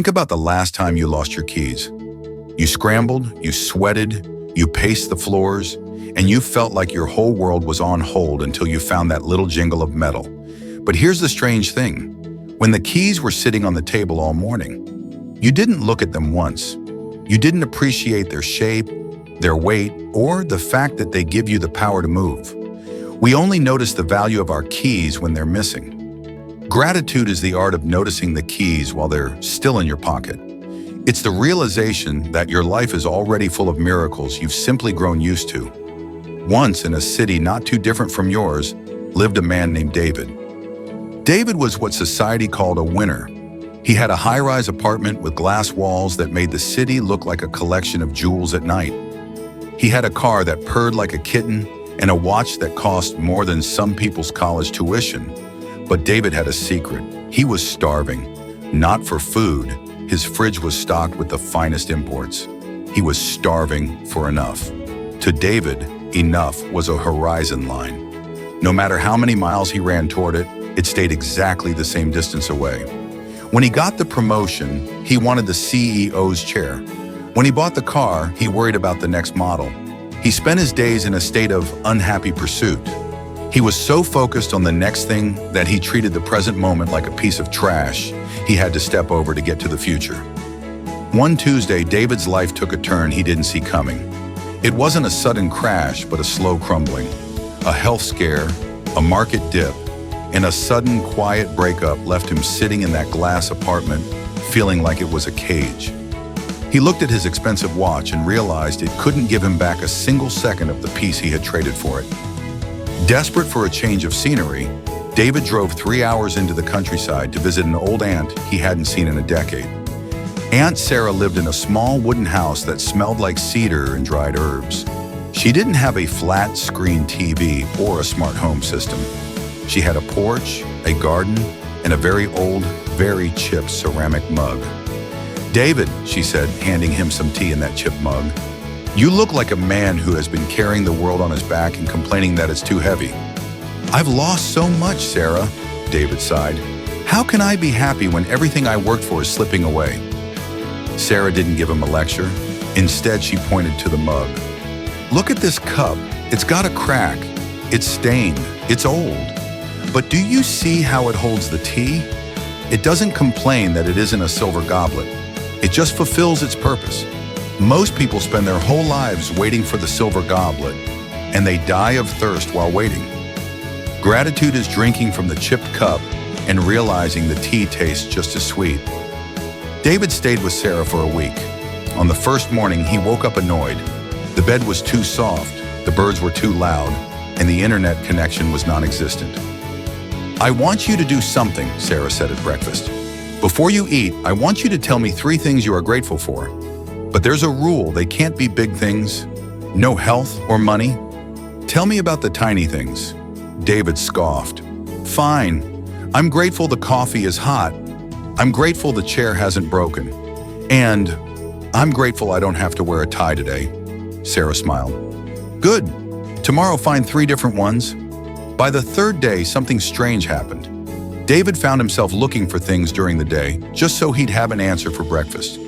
Think about the last time you lost your keys. You scrambled, you sweated, you paced the floors, and you felt like your whole world was on hold until you found that little jingle of metal. But here's the strange thing. When the keys were sitting on the table all morning, you didn't look at them once. You didn't appreciate their shape, their weight, or the fact that they give you the power to move. We only notice the value of our keys when they're missing. Gratitude is the art of noticing the keys while they're still in your pocket. It's the realization that your life is already full of miracles you've simply grown used to. Once, in a city not too different from yours, lived a man named David. David was what society called a winner. He had a high-rise apartment with glass walls that made the city look like a collection of jewels at night. He had a car that purred like a kitten and a watch that cost more than some people's college tuition. But David had a secret. He was starving. Not for food. His fridge was stocked with the finest imports. He was starving for enough. To David, enough was a horizon line. No matter how many miles he ran toward it, it stayed exactly the same distance away. When he got the promotion, he wanted the CEO's chair. When he bought the car, he worried about the next model. He spent his days in a state of unhappy pursuit. He was so focused on the next thing that he treated the present moment like a piece of trash he had to step over to get to the future. One Tuesday, David's life took a turn he didn't see coming. It wasn't a sudden crash, but a slow crumbling. A health scare, a market dip, and a sudden quiet breakup left him sitting in that glass apartment, feeling like it was a cage. He looked at his expensive watch and realized it couldn't give him back a single second of the peace he had traded for it. Desperate for a change of scenery, David drove 3 hours into the countryside to visit an old aunt he hadn't seen in a decade. Aunt Sarah lived in a small wooden house that smelled like cedar and dried herbs. She didn't have a flat-screen TV or a smart home system. She had a porch, a garden, and a very old, very chipped ceramic mug. "David," she said, handing him some tea in that chipped mug, "you look like a man who has been carrying the world on his back and complaining that it's too heavy." "I've lost so much, Sarah," David sighed. "How can I be happy when everything I worked for is slipping away?" Sarah didn't give him a lecture. Instead, she pointed to the mug. "Look at this cup. It's got a crack. It's stained. It's old. But do you see how it holds the tea? It doesn't complain that it isn't a silver goblet. It just fulfills its purpose. Most people spend their whole lives waiting for the silver goblet, and they die of thirst while waiting. Gratitude is drinking from the chipped cup and realizing the tea tastes just as sweet." David stayed with Sarah for a week. On the first morning, he woke up annoyed. The bed was too soft, the birds were too loud, and the internet connection was non-existent. "I want you to do something," Sarah said at breakfast. "Before you eat, I want you to tell me 3 things you are grateful for. But there's a rule, they can't be big things. No health or money. Tell me about the tiny things." David scoffed. "Fine. I'm grateful the coffee is hot. I'm grateful the chair hasn't broken. And I'm grateful I don't have to wear a tie today." Sarah smiled. "Good. Tomorrow find 3 different ones." By the 3rd day, something strange happened. David found himself looking for things during the day, just so he'd have an answer for breakfast.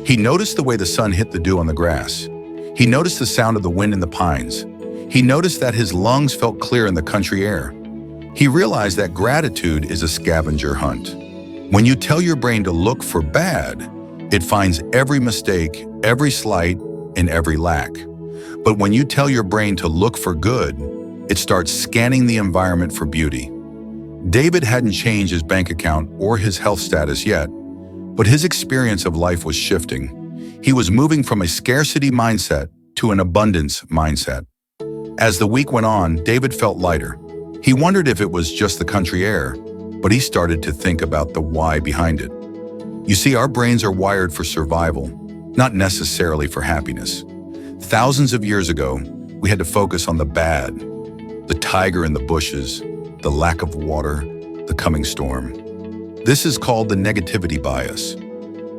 He noticed the way the sun hit the dew on the grass. He noticed the sound of the wind in the pines. He noticed that his lungs felt clear in the country air. He realized that gratitude is a scavenger hunt. When you tell your brain to look for bad, it finds every mistake, every slight, and every lack. But when you tell your brain to look for good, it starts scanning the environment for beauty. David hadn't changed his bank account or his health status yet, but his experience of life was shifting. He was moving from a scarcity mindset to an abundance mindset. As the week went on, David felt lighter. He wondered if it was just the country air, but he started to think about the why behind it. You see, our brains are wired for survival, not necessarily for happiness. Thousands of years ago, we had to focus on the bad, the tiger in the bushes, the lack of water, the coming storm. This is called the negativity bias.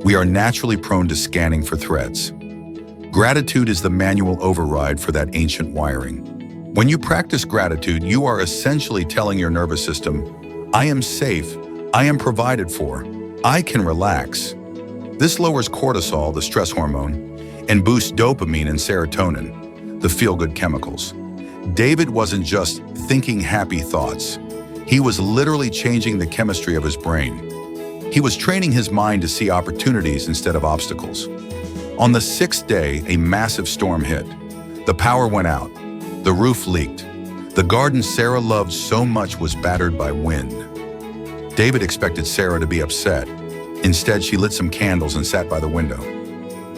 We are naturally prone to scanning for threats. Gratitude is the manual override for that ancient wiring. When you practice gratitude, you are essentially telling your nervous system, "I am safe, I am provided for, I can relax." This lowers cortisol, the stress hormone, and boosts dopamine and serotonin, the feel-good chemicals. David wasn't just thinking happy thoughts. He was literally changing the chemistry of his brain. He was training his mind to see opportunities instead of obstacles. On the 6th day, a massive storm hit. The power went out. The roof leaked. The garden Sarah loved so much was battered by wind. David expected Sarah to be upset. Instead, she lit some candles and sat by the window.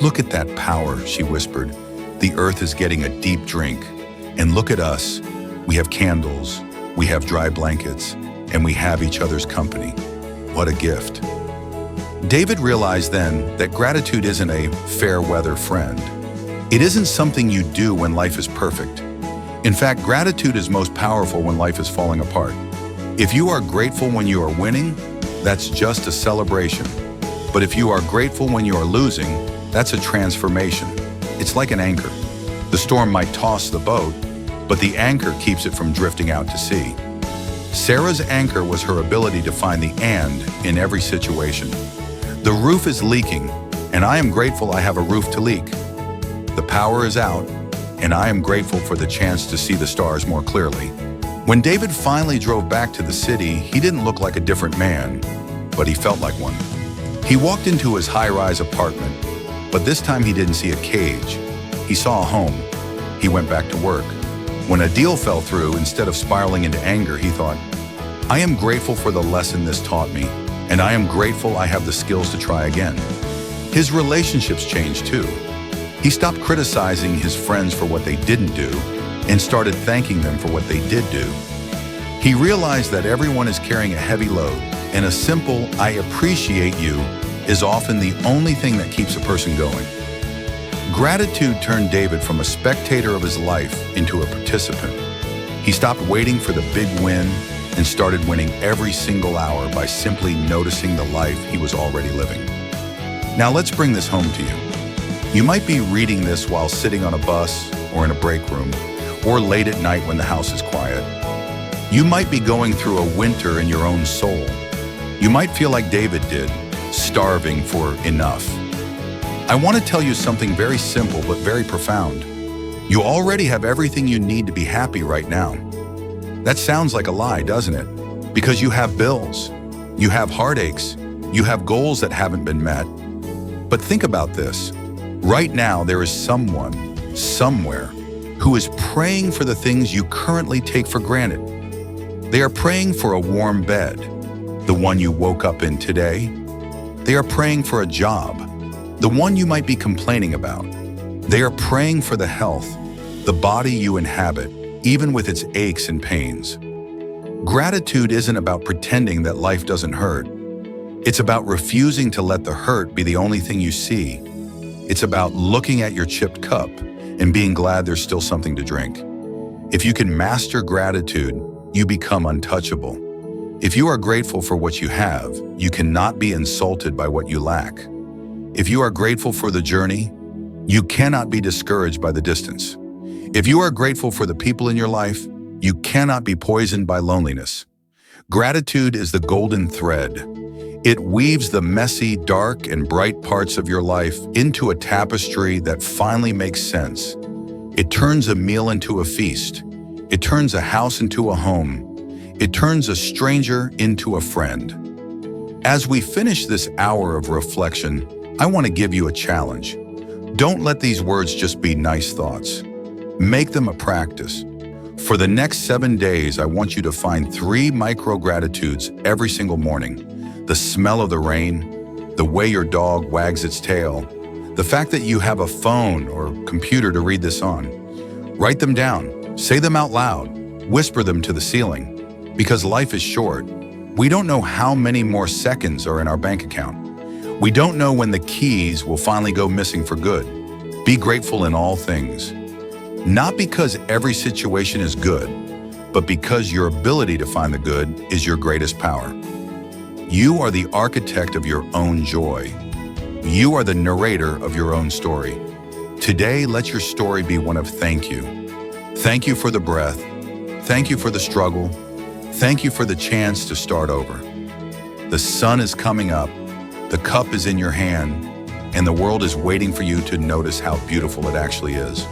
"Look at that power," she whispered. "The earth is getting a deep drink. And look at us. We have candles, we have dry blankets, and we have each other's company. What a gift." David realized then that gratitude isn't a fair weather friend. It isn't something you do when life is perfect. In fact, gratitude is most powerful when life is falling apart. If you are grateful when you are winning, that's just a celebration. But if you are grateful when you are losing, that's a transformation. It's like an anchor. The storm might toss the boat, but the anchor keeps it from drifting out to sea. Sarah's anchor was her ability to find the "and" in every situation. The roof is leaking, and I am grateful I have a roof to leak. The power is out, and I am grateful for the chance to see the stars more clearly. When David finally drove back to the city, he didn't look like a different man, but he felt like one. He walked into his high-rise apartment, but this time he didn't see a cage. He saw a home. He went back to work. When a deal fell through, instead of spiraling into anger, he thought, "I am grateful for the lesson this taught me, and I am grateful I have the skills to try again." His relationships changed too. He stopped criticizing his friends for what they didn't do and started thanking them for what they did do. He realized that everyone is carrying a heavy load, and a simple "I appreciate you" is often the only thing that keeps a person going. Gratitude turned David from a spectator of his life into a participant. He stopped waiting for the big win and started winning every single hour by simply noticing the life he was already living. Now let's bring this home to you. You might be reading this while sitting on a bus or in a break room, or late at night when the house is quiet. You might be going through a winter in your own soul. You might feel like David did, starving for enough. I want to tell you something very simple but very profound. You already have everything you need to be happy right now. That sounds like a lie, doesn't it? Because you have bills, you have heartaches, you have goals that haven't been met. But think about this. Right now, there is someone, somewhere, who is praying for the things you currently take for granted. They are praying for a warm bed, the one you woke up in today. They are praying for a job, the one you might be complaining about. They are praying for the health, the body you inhabit, even with its aches and pains. Gratitude isn't about pretending that life doesn't hurt. It's about refusing to let the hurt be the only thing you see. It's about looking at your chipped cup and being glad there's still something to drink. If you can master gratitude, you become untouchable. If you are grateful for what you have, you cannot be insulted by what you lack. If you are grateful for the journey, you cannot be discouraged by the distance. If you are grateful for the people in your life, you cannot be poisoned by loneliness. Gratitude is the golden thread. It weaves the messy, dark, and bright parts of your life into a tapestry that finally makes sense. It turns a meal into a feast. It turns a house into a home. It turns a stranger into a friend. As we finish this hour of reflection, I want to give you a challenge. Don't let these words just be nice thoughts. Make them a practice. For the next 7 days, I want you to find 3 micro-gratitudes every single morning. The smell of the rain, the way your dog wags its tail, the fact that you have a phone or computer to read this on. Write them down, say them out loud, whisper them to the ceiling. Because life is short. We don't know how many more seconds are in our bank account. We don't know when the keys will finally go missing for good. Be grateful in all things. Not because every situation is good, but because your ability to find the good is your greatest power. You are the architect of your own joy. You are the narrator of your own story. Today, let your story be one of thank you. Thank you for the breath. Thank you for the struggle. Thank you for the chance to start over. The sun is coming up. The cup is in your hand, and the world is waiting for you to notice how beautiful it actually is.